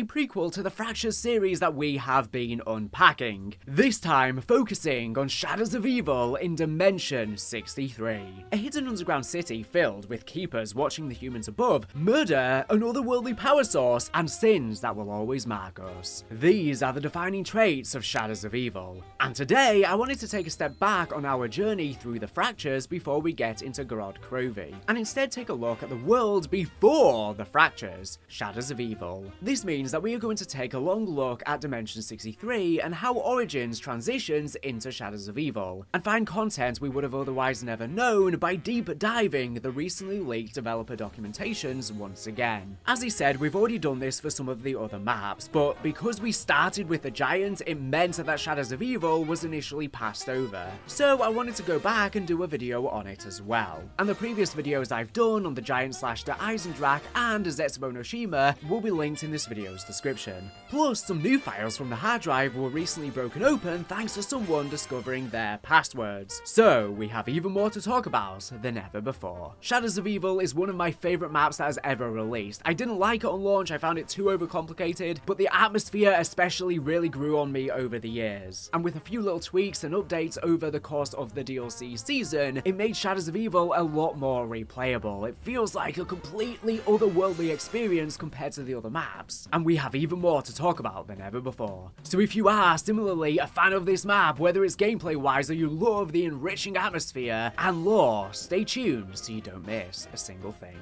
a prequel to the Fractures series that we have been unpacking, this time focusing on Shadows of Evil in Dimension 63. A hidden underground city filled with keepers watching the humans above, murder, an otherworldly power source, and sins that will always mark us. These are the defining traits of Shadows of Evil. And today, I wanted to take a step back on our journey through the Fractures before we get into Gorod Krovi, and instead take a look at the world before the Fractures, Shadows of Evil. This means that we are going to take a long look at Dimension 63 and how Origins transitions into Shadows of Evil, and find content we would have otherwise never known by deep diving the recently leaked developer documentations once again. As he said, we've already done this for some of the other maps, but because we started with the Giant, it meant that Shadows of Evil was initially passed over. So I wanted to go back and do a video on it as well. And the previous videos I've done on the Giant / the Eisendrak and Zetsubo no Shima will be linked in this video's description. Plus, some new files from the hard drive were recently broken open thanks to someone discovering their passwords. So we have even more to talk about than ever before. Shadows of Evil is one of my favourite maps that has ever released. I didn't like it on launch, I found it too overcomplicated, but the atmosphere especially really grew on me over the years. And with a few little tweaks and updates over the course of the DLC season, it made Shadows of Evil a lot more replayable. It feels like a completely otherworldly experience compared to the other maps, and we have even more to talk about than ever before. So if you are similarly a fan of this map, whether it's gameplay wise or you love the enriching atmosphere and lore, stay tuned so you don't miss a single thing.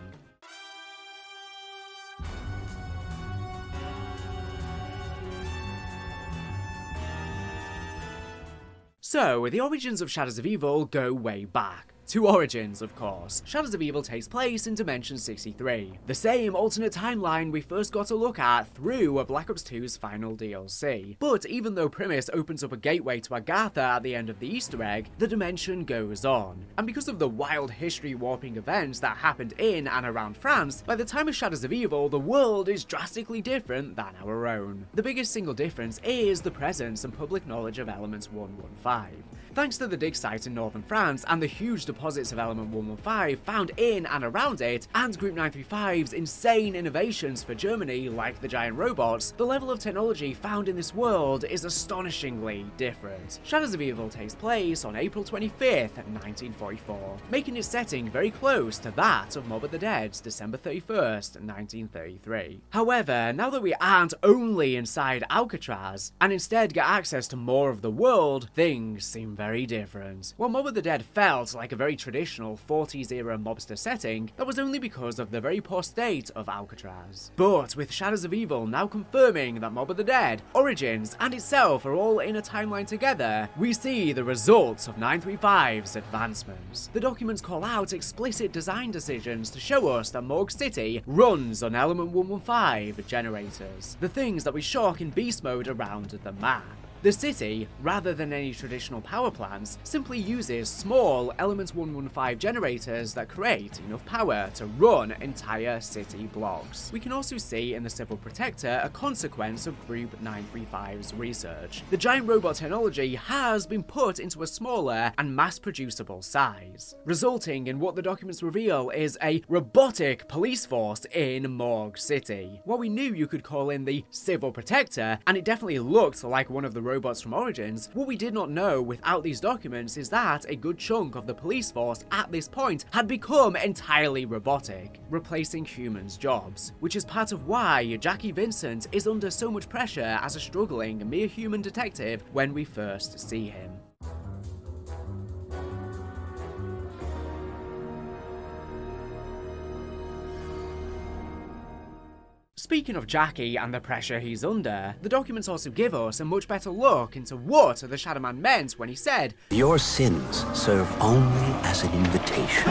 So, the origins of Shadows of Evil go way back. To Origins, of course. Shadows of Evil takes place in Dimension 63, the same alternate timeline we first got a look at through Black Ops 2's final DLC. But even though Primus opens up a gateway to Agatha at the end of the Easter egg, the dimension goes on. And because of the wild history warping events that happened in and around France, by the time of Shadows of Evil, the world is drastically different than our own. The biggest single difference is the presence and public knowledge of Element 115. Thanks to the dig site in northern France and the huge deposits of Element 115 found in and around it, and Group 935's insane innovations for Germany like the giant robots, the level of technology found in this world is astonishingly different. Shadows of Evil takes place on April 25th, 1944, making its setting very close to that of Mob of the Dead's December 31st, 1933. However, now that we aren't only inside Alcatraz, and instead get access to more of the world, things seem very different. While Mob of the Dead felt like a very traditional 40s era mobster setting, that was only because of the very poor state of Alcatraz. But with Shadows of Evil now confirming that Mob of the Dead, Origins, and itself are all in a timeline together, we see the results of 935's advancements. The documents call out explicit design decisions to show us that Morg City runs on Element 115 generators, the things that we shock in beast mode around the map. The city, rather than any traditional power plants, simply uses small Element 115 generators that create enough power to run entire city blocks. We can also see in the Civil Protector a consequence of Group 935's research. The giant robot technology has been put into a smaller and mass-producible size, resulting in what the documents reveal is a robotic police force in Morg City. What we knew you could call in the Civil Protector, and it definitely looked like one of the robots from Origins, what we did not know without these documents is that a good chunk of the police force at this point had become entirely robotic, replacing humans' jobs, which is part of why Jackie Vincent is under so much pressure as a struggling mere human detective when we first see him. Speaking of Jackie and the pressure he's under, the documents also give us a much better look into what the SHADOWMAN meant when he said, "Your sins serve only as an invitation."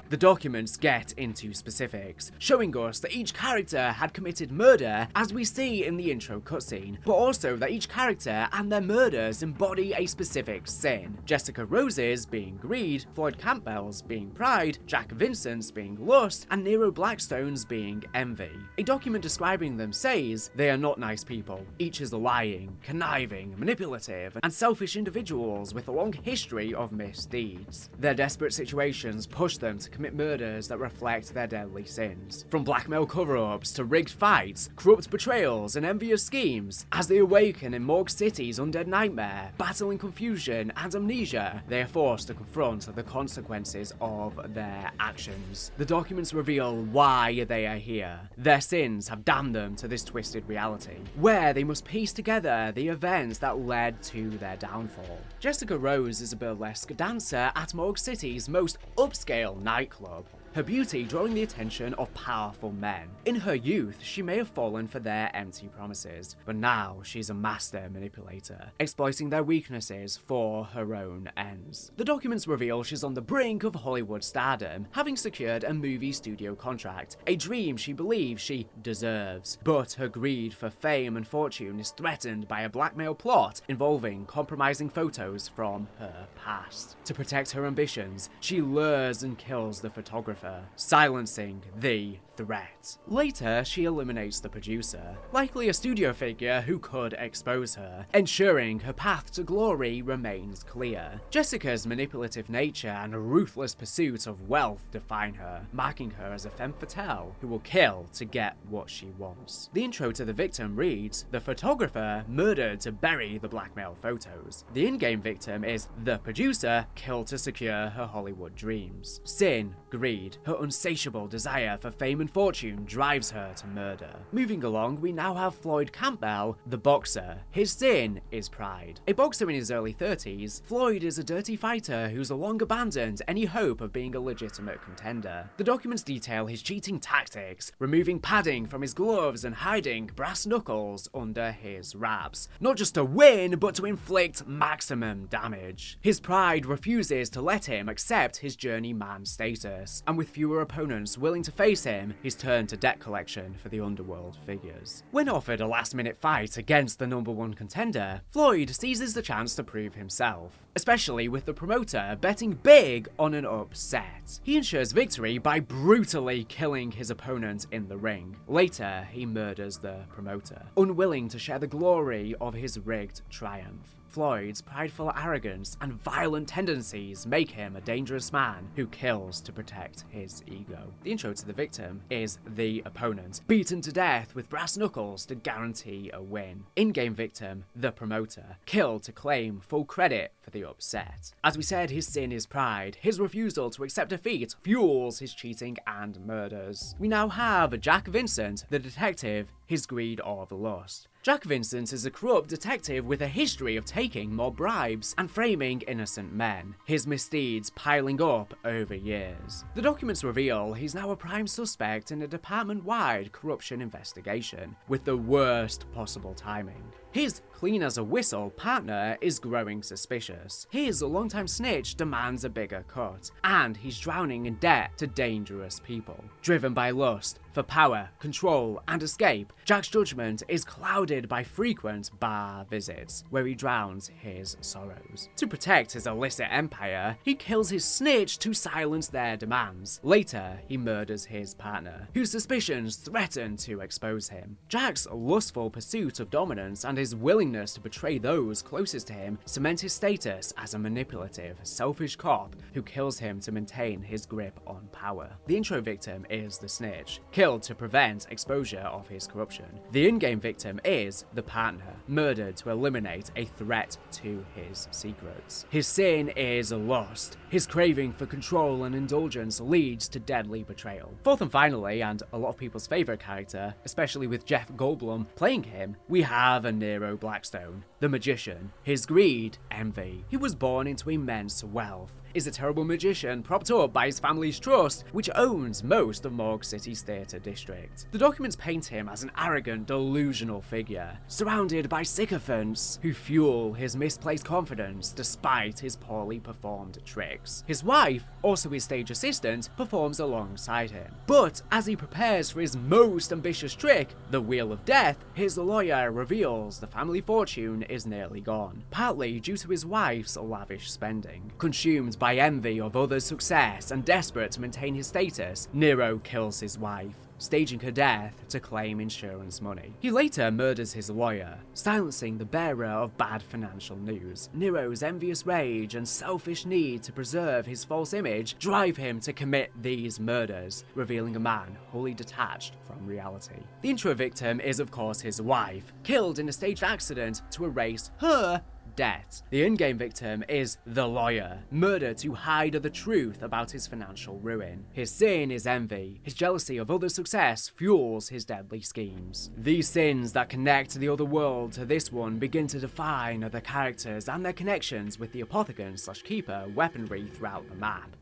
The documents get into specifics, showing us that each character had committed murder, as we see in the intro cutscene, but also that each character and their murders embody a specific sin. Jessica Rose's being greed, Floyd Campbell's being pride, Jack Vincent's being lust, and Nero Blackstone's being envy. A document document describing them says they are not nice people. Each is lying, conniving, manipulative, and selfish individuals with a long history of misdeeds. Their desperate situations push them to commit murders that reflect their deadly sins. From blackmail cover-ups to rigged fights, corrupt betrayals, and envious schemes, as they awaken in Morg City's undead nightmare, battling confusion and amnesia, they are forced to confront the consequences of their actions. The documents reveal why they are here. Their sins have damned them to this twisted reality, where they must piece together the events that led to their downfall. Jessica Rose is a burlesque dancer at Morg City's most upscale nightclub, her beauty drawing the attention of powerful men. In her youth, she may have fallen for their empty promises, but now she's a master manipulator, exploiting their weaknesses for her own ends. The documents reveal she's on the brink of Hollywood stardom, having secured a movie studio contract, a dream she believes she deserves. But her greed for fame and fortune is threatened by a blackmail plot involving compromising photos from her past. To protect her ambitions, she lures and kills the photographer, silencing the threat. Later, she eliminates the producer, likely a studio figure who could expose her, ensuring her path to glory remains clear. Jessica's manipulative nature and ruthless pursuit of wealth define her, marking her as a femme fatale who will kill to get what she wants. The intro to the victim reads, "The photographer murdered to bury the blackmail photos." The in-game victim is the producer, killed to secure her Hollywood dreams. Sin, greed, her insatiable desire for fame and fortune drives her to murder. Moving along, we now have Floyd Campbell, the boxer. His sin is pride. A boxer in his early 30s, Floyd is a dirty fighter who's long abandoned any hope of being a legitimate contender. The documents detail his cheating tactics, removing padding from his gloves and hiding brass knuckles under his wraps, not just to win, but to inflict maximum damage. His pride refuses to let him accept his journeyman status, and with fewer opponents willing to face him, he's turned to debt collection for the underworld figures. When offered a last-minute fight against the #1 contender, Floyd seizes the chance to prove himself, especially with the promoter betting big on an upset. He ensures victory by brutally killing his opponent in the ring. Later, he murders the promoter, unwilling to share the glory of his rigged triumph. Floyd's prideful arrogance and violent tendencies make him a dangerous man who kills to protect his ego. The intro to the victim is the opponent, beaten to death with brass knuckles to guarantee a win. In-game victim, the promoter, killed to claim full credit for the upset. As we said, his sin is pride. His refusal to accept defeat fuels his cheating and murders. We now have Jack Vincent, the detective, his greed of lust. Jack Vincent is a corrupt detective with a history of taking more bribes and framing innocent men, his misdeeds piling up over years. The documents reveal he's now a prime suspect in a department-wide corruption investigation, with the worst possible timing. His clean-as-a-whistle partner is growing suspicious. His longtime snitch demands a bigger cut, and he's drowning in debt to dangerous people. Driven by lust for power, control, and escape, Jack's judgment is clouded by frequent bar visits, where he drowns his sorrows. To protect his illicit empire, he kills his snitch to silence their demands. Later, he murders his partner, whose suspicions threaten to expose him. Jack's lustful pursuit of dominance and his willingness to betray those closest to him cement his status as a manipulative, selfish cop who kills him to maintain his grip on power. The intro victim is the snitch, killed to prevent exposure of his corruption. The in-game victim is the partner, murdered to eliminate a threat to his secrets. His sin is lust. His craving for control and indulgence leads to deadly betrayal. Fourth and finally, and a lot of people's favorite character, especially with Jeff Goldblum playing him, we have a Nero Blackstone, the magician. His greed, envy. He was born into immense wealth, is a terrible magician propped up by his family's trust, which owns most of Morg City's theatre district. The documents paint him as an arrogant, delusional figure, surrounded by sycophants who fuel his misplaced confidence despite his poorly performed tricks. His wife, also his stage assistant, performs alongside him. But as he prepares for his most ambitious trick, the Wheel of Death, his lawyer reveals the family fortune is nearly gone, partly due to his wife's lavish spending. Consumed by envy of others' success and desperate to maintain his status, Nero kills his wife. staging her death to claim insurance money. He later murders his lawyer, silencing the bearer of bad financial news. Nero's envious rage and selfish need to preserve his false image drive him to commit these murders, revealing a man wholly detached from reality. The intro victim is of course his wife, killed in a staged accident to erase her debt. The in-game victim is the lawyer, murdered to hide the truth about his financial ruin. His sin is envy. His jealousy of others' success fuels his deadly schemes. These sins that connect the other world to this one begin to define the characters and their connections with the Apothicons/Keeper weaponry throughout the map.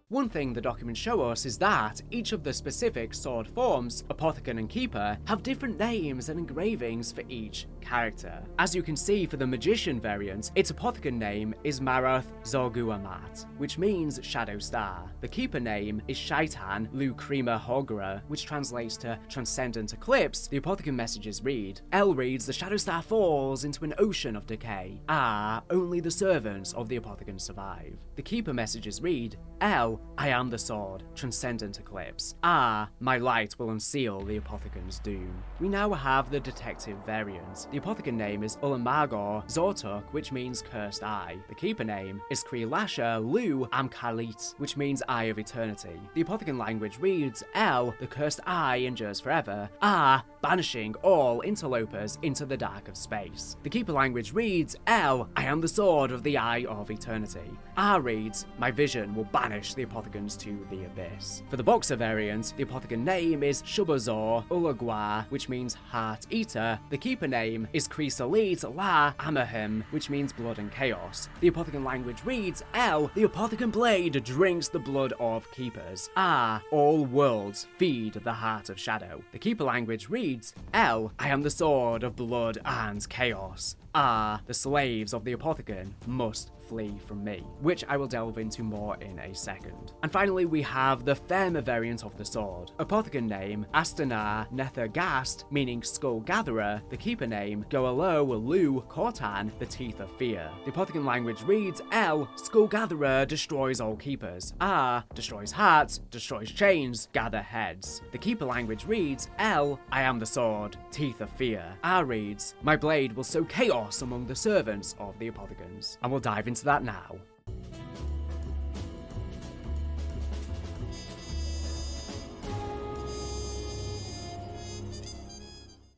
One thing the documents show us is that each of the specific sword forms, Apothicon and Keeper, have different names and engravings for each character. As you can see for the Magician variant, its Apothicon name is Marath Zorguamat, which means Shadow Star. The Keeper name is Shaitan Lukrima Hogra, which translates to Transcendent Eclipse. The Apothicon messages read, L reads, the Shadow Star falls into an ocean of decay. Ah, only the servants of the Apothicon survive. The Keeper messages read, L, I am the sword, Transcendent Eclipse. Ah, my light will unseal the Apothecon's doom. We now have the detective variant. The Apothicon name is Ulamagor Zortuk, which means Cursed Eye. The Keeper name is Krilasha Lu Amkalit, which means Eye of Eternity. The Apothicon language reads, L, the Cursed Eye endures forever. Ah, banishing all interlopers into the dark of space. The Keeper language reads, L, I am the sword of the Eye of Eternity. R reads, my vision will banish the Apothicons to the abyss. For the Boxer variant, the Apothicon name is Shubazor Ulagua, which means Heart Eater. The Keeper name is Krisalit La Amahim, which means blood and chaos. The Apothicon language reads, L, the Apothicon blade drinks the blood of keepers. Ah, all worlds feed the heart of shadow. The Keeper language reads, L, I am the sword of blood and chaos. Ah, the slaves of the Apothicon must flee from me, which I will delve into more in a second. And finally, we have the Therma variant of the sword. Apothicon name, Astana Nethergast, meaning Skull Gatherer. The Keeper name, Goalo Lu Kortan, the Teeth of Fear. The Apothicon language reads, L, Skull Gatherer destroys all keepers. Ah, destroys hearts, destroys chains, gather heads. The Keeper language reads, L, I am the sword, Teeth of Fear. R reads, my blade will sow chaos among the servants of the Apothicons. And we'll dive into that now.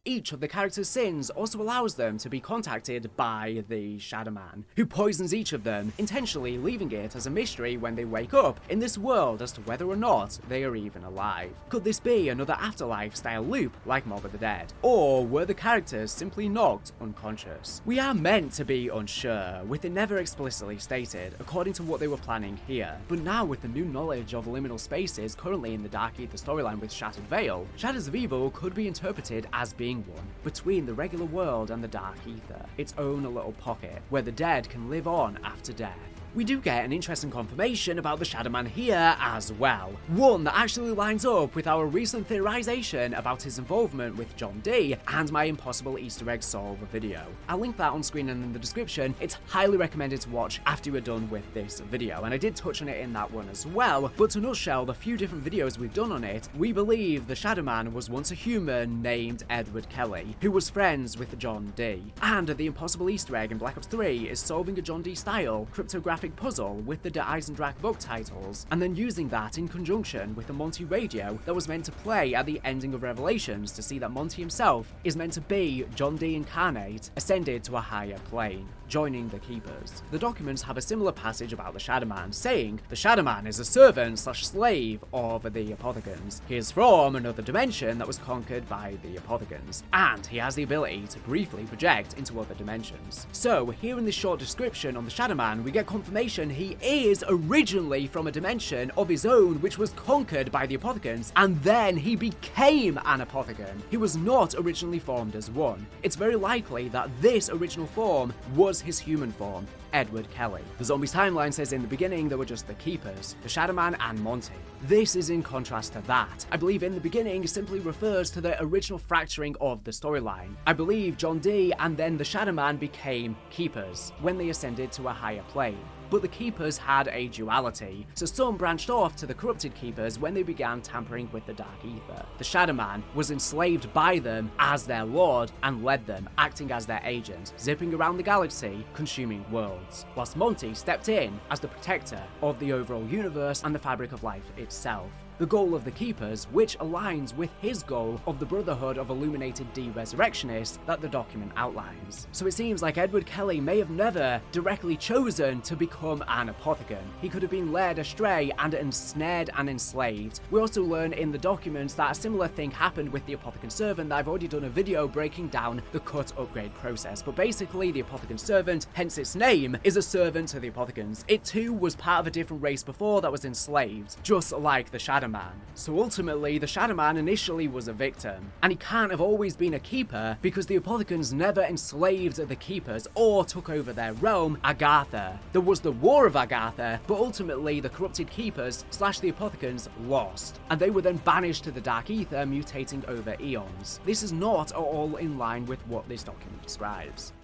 Each of the characters' sins also allows them to be contacted by the SHADOWMAN, who poisons each of them, intentionally leaving it as a mystery when they wake up in this world as to whether or not they are even alive. Could this be another afterlife-style loop like Morg of the Dead? Or were the characters simply knocked unconscious? We are meant to be unsure, with it never explicitly stated, according to what they were planning here. But now with the new knowledge of liminal spaces currently in the Dark Ether storyline with Shattered Veil, Shadows of Evil could be interpreted as being one between the regular world and the Dark Ether, its own little pocket, where the dead can live on after death. We do get an interesting confirmation about the SHADOWMAN here as well. One that actually lines up with our recent theorization about his involvement with John D and my impossible Easter egg solve video. I'll link that on screen and in the description. It's highly recommended to watch after you're done with this video, and I did touch on it in that one as well, but to nutshell the few different videos we've done on it, we believe the SHADOWMAN was once a human named Edward Kelly, who was friends with John D, and the impossible Easter egg in Black Ops 3 is solving a John D style cryptographic puzzle with the De Eisendrach book titles, and then using that in conjunction with the Monty radio that was meant to play at the ending of Revelations to see that Monty himself is meant to be John D incarnate, ascended to a higher plane, joining the Keepers. The documents have a similar passage about the SHADOWMAN, saying the SHADOWMAN is a servant/slave of the Apothicons. He is from another dimension that was conquered by the Apothicons, and he has the ability to briefly project into other dimensions. So here in this short description on the SHADOWMAN, we get confirmation he is originally from a dimension of his own which was conquered by the Apothicons, and then he became an Apothicon. He was not originally formed as one. It's very likely that this original form was his human form, Edward Kelly. The Zombies timeline says in the beginning there were just the Keepers, the SHADOWMAN, and Monty. This is in contrast to that. I believe in the beginning simply refers to the original fracturing of the storyline. I believe John Dee and then the SHADOWMAN became Keepers when they ascended to a higher plane. But the Keepers had a duality, so some branched off to the corrupted Keepers when they began tampering with the Dark Ether. The SHADOWMAN was enslaved by them as their lord and led them, acting as their agent, zipping around the galaxy, consuming worlds, whilst Monty stepped in as the protector of the overall universe and the fabric of life itself. The goal of the Keepers, which aligns with his goal of the Brotherhood of Illuminated De-Resurrectionists that the document outlines. So it seems like Edward Kelly may have never directly chosen to become an Apothicon. He could have been led astray and ensnared and enslaved. We also learn in the documents that a similar thing happened with the Apothicon Servant that I've already done a video breaking down the cut upgrade process. But basically the Apothicon Servant, hence its name, is a servant to the Apothicons. It too was part of a different race before that was enslaved, just like the SHADOWMAN. So ultimately, the SHADOWMAN initially was a victim, and he can't have always been a Keeper because the Apothicons never enslaved the Keepers or took over their realm, Agartha. There was the War of Agartha, but ultimately the corrupted Keepers / the Apothicons lost, and they were then banished to the Dark Ether, mutating over eons. This is not at all in line with what this document describes.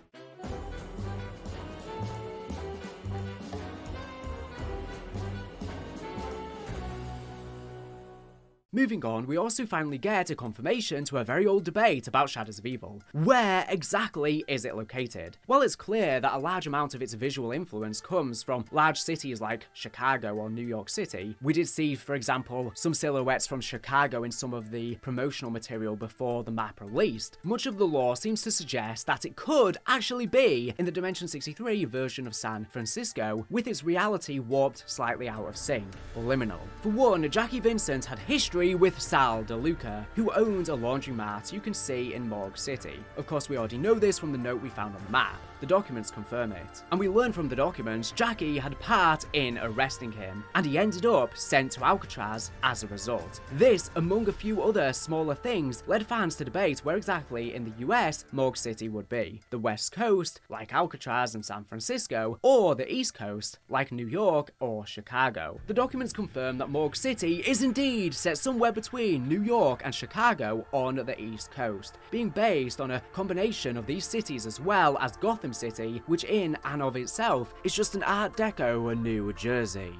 Moving on, we also finally get a confirmation to a very old debate about Shadows of Evil. Where exactly is it located? Well, it's clear that a large amount of its visual influence comes from large cities like Chicago or New York City. We did see, for example, some silhouettes from Chicago in some of the promotional material before the map released. Much of the lore seems to suggest that it could actually be in the Dimension 63 version of San Francisco, with its reality warped slightly out of sync, liminal. For one, Jackie Vincent had history with Sal DeLuca, who owned a laundromat you can see in Morg City. Of course, we already know this from the note we found on the map. The documents confirm it. And we learn from the documents Jackie had part in arresting him, and he ended up sent to Alcatraz as a result. This, among a few other smaller things, led fans to debate where exactly in the US Morg City would be. The West Coast, like Alcatraz and San Francisco, or the East Coast, like New York or Chicago. The documents confirm that Morg City is indeed set somewhere between New York and Chicago on the East Coast, being based on a combination of these cities as well as Gotham City, which in and of itself is just an Art Deco New Jersey.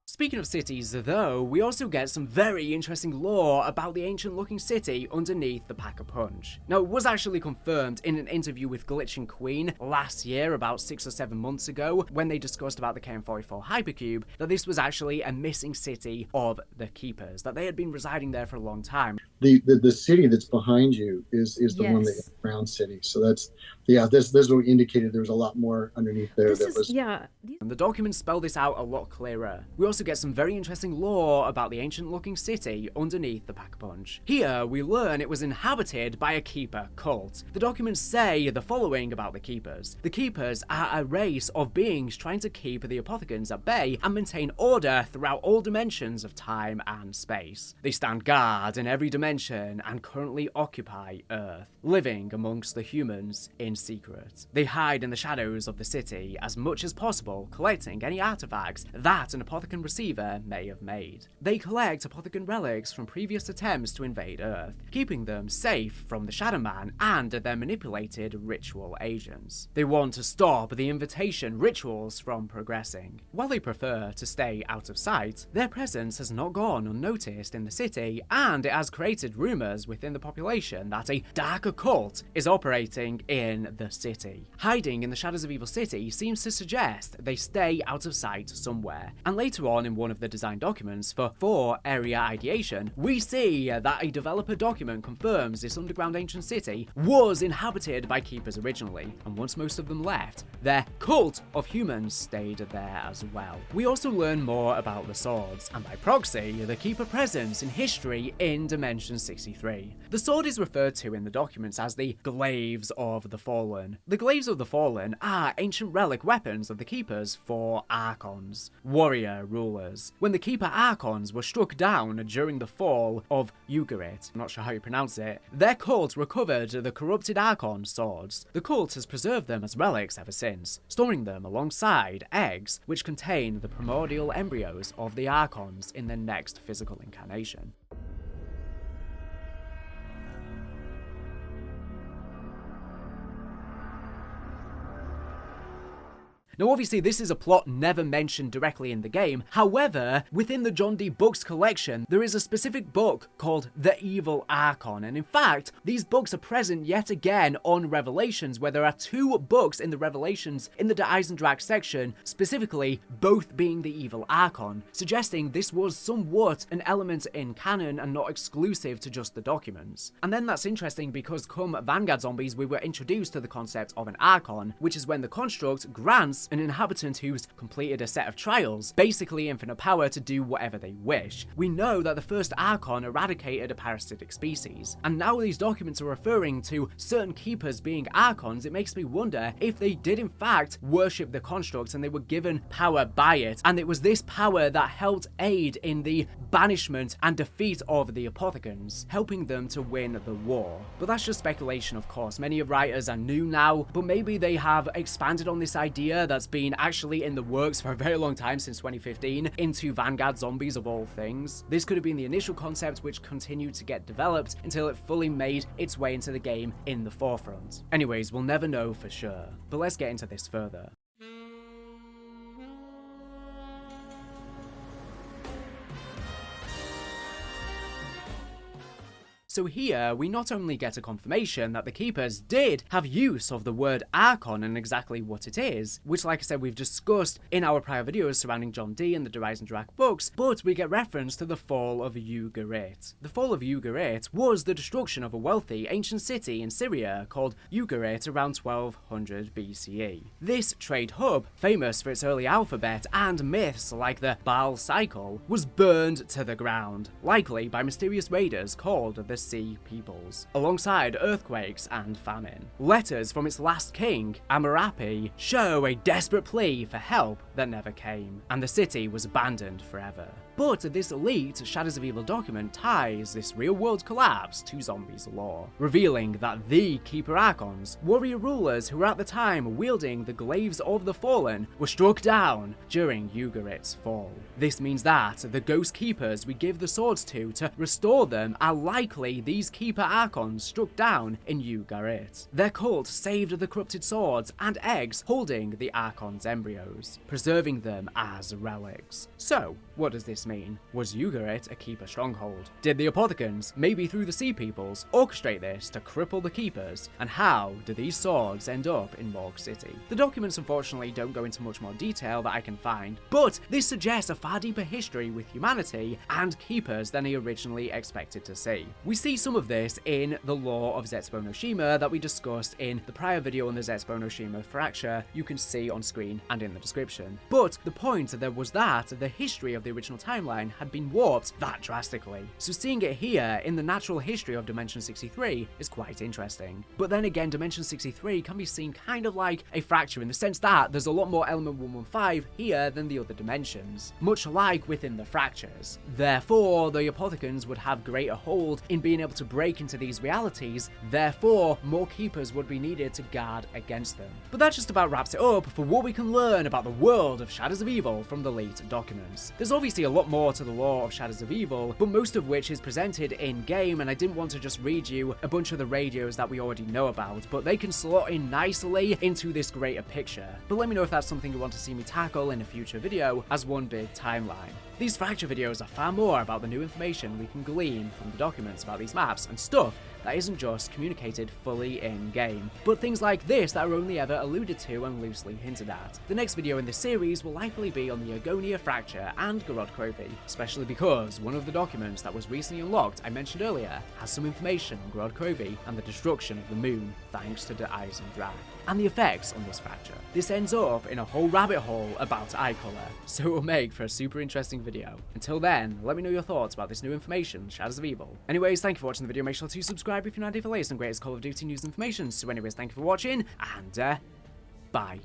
Speaking of cities, though, we also get some very interesting lore about the ancient-looking city underneath the Pack-a-Punch. Now, it was actually confirmed in an interview with Glitch and Queen last year, about 6 or 7 months ago, when they discussed about the KM44 Hypercube, that this was actually a missing city of the Keepers, that they had been residing there for a long time. The city that's behind you is the one that is Brown City. So that's, yeah, this what indicated there was a lot more underneath there. And the documents spell this out a lot clearer. We also get some very interesting lore about the ancient-looking city underneath the Pack-a-Punch. Here, we learn it was inhabited by a Keeper cult. The documents say the following about the Keepers. The Keepers are a race of beings trying to keep the Apothicons at bay and maintain order throughout all dimensions of time and space. They stand guard in every dimension and currently occupy Earth, living amongst the humans in secret. They hide in the shadows of the city as much as possible, collecting any artifacts that an Apothicon receiver may have made. They collect Apothicon relics from previous attempts to invade Earth, keeping them safe from the SHADOWMAN and their manipulated ritual agents. They want to stop the invitation rituals from progressing. While they prefer to stay out of sight, their presence has not gone unnoticed in the city, and it has created rumors within the population that a dark occult is operating in the city. Hiding in the Shadows of Evil City seems to suggest they stay out of sight somewhere, and later on in one of the design documents for area ideation, we see that a developer document confirms this underground ancient city was inhabited by Keepers originally, and once most of them left, their cult of humans stayed there as well. We also learn more about the swords, and by proxy, the Keeper presence in history in Dimension 63. The sword is referred to in the documents as the Glaives of the Fallen. The Glaives of the Fallen are ancient relic weapons of the Keepers for Archons, warrior rulers. When the Keeper Archons were struck down during the fall of UGARIT, I'm not sure how you pronounce it, their cult recovered the corrupted Archon swords. The cult has preserved them as relics ever since, storing them alongside eggs which contain the primordial embryos of the Archons in their next physical incarnation. Now obviously this is a plot never mentioned directly in the game, however, within the John Dee books collection, there is a specific book called The Evil Archon, and in fact, these books are present yet again on Revelations, where there are 2 books in the Revelations in the Der Eisendrache section, specifically both being the Evil Archon, suggesting this was somewhat an element in canon and not exclusive to just the documents. And then that's interesting because come Vanguard Zombies, we were introduced to the concept of an Archon, which is when the construct grants an inhabitant who's completed a set of trials basically infinite power to do whatever they wish. We know that the first Archon eradicated a parasitic species, and now these documents are referring to certain keepers being Archons. It makes me wonder if they did in fact worship the construct and they were given power by it, and it was this power that helped aid in the banishment and defeat of the Apothicons, helping them to win the war. But that's just speculation, of course. Many writers are new now, but maybe they have expanded on this idea that's been actually in the works for a very long time, since 2015, into Vanguard Zombies of all things. This could have been the initial concept which continued to get developed until it fully made its way into the game in the forefront. Anyways, we'll never know for sure, but let's get into this further. So here, we not only get a confirmation that the Keepers did have use of the word Archon and exactly what it is, which like I said we've discussed in our prior videos surrounding John Dee and the Der Eisendrache books, but we get reference to the fall of UGARIT. The fall of UGARIT was the destruction of a wealthy ancient city in Syria called UGARIT around 1200 BCE. This trade hub, famous for its early alphabet and myths like the Baal cycle, was burned to the ground, likely by mysterious raiders called the Sea Peoples, alongside earthquakes and famine. Letters from its last king, Amurapi, show a desperate plea for help that never came, and the city was abandoned forever. But this leaked Shadows of Evil document ties this real-world collapse to zombies lore, revealing that the Keeper Archons, warrior rulers who were at the time wielding the Glaives of the Fallen, were struck down during UGARIT's fall. This means that the Ghost Keepers we give the swords to restore them are likely these Keeper Archons struck down in UGARIT. Their cult saved the corrupted swords and eggs holding the Archons' embryos, preserving them as relics. So, what does this mean? Was UGARIT a Keeper stronghold? Did the Apothicons, maybe through the Sea Peoples, orchestrate this to cripple the Keepers? And how do these swords end up in Morg City? The documents unfortunately don't go into much more detail that I can find, but this suggests a far deeper history with humanity and Keepers than he originally expected to see. We see some of this in the lore of Zetsubo no Shima that we discussed in the prior video on the Zetsubo no Shima fracture. You can see on screen and in the description. But the point there was that the history of the original timeline had been warped that drastically. So seeing it here in the natural history of Dimension 63 is quite interesting. But then again, Dimension 63 can be seen kind of like a fracture in the sense that there's a lot more element 115 here than the other dimensions, much like within the fractures. Therefore, the Apothicons would have greater hold in being able to break into these realities, therefore more Keepers would be needed to guard against them. But that just about wraps it up for what we can learn about the world of Shadows of Evil from the late documents. There's obviously a lot more to the lore of Shadows of Evil, but most of which is presented in-game, and I didn't want to just read you a bunch of the radios that we already know about, but they can slot in nicely into this greater picture. But let me know if that's something you want to see me tackle in a future video as one big timeline. These fracture videos are far more about the new information we can glean from the documents about these maps and stuff that isn't just communicated fully in-game, but things like this that are only ever alluded to and loosely hinted at. The next video in this series will likely be on the Agonia Fracture and Gorod Krovi, especially because one of the documents that was recently unlocked I mentioned earlier has some information on Gorod Krovi and the destruction of the moon thanks to the Eisendrache, and the effects on this fracture. This ends up in a whole rabbit hole about eye color, so it will make for a super interesting video. Until then, let me know your thoughts about this new information, Shadows of Evil. Anyways, thank you for watching the video, make sure to subscribe subscribe if you're not for latest and greatest Call of Duty news information. So anyways, thank you for watching, and bye.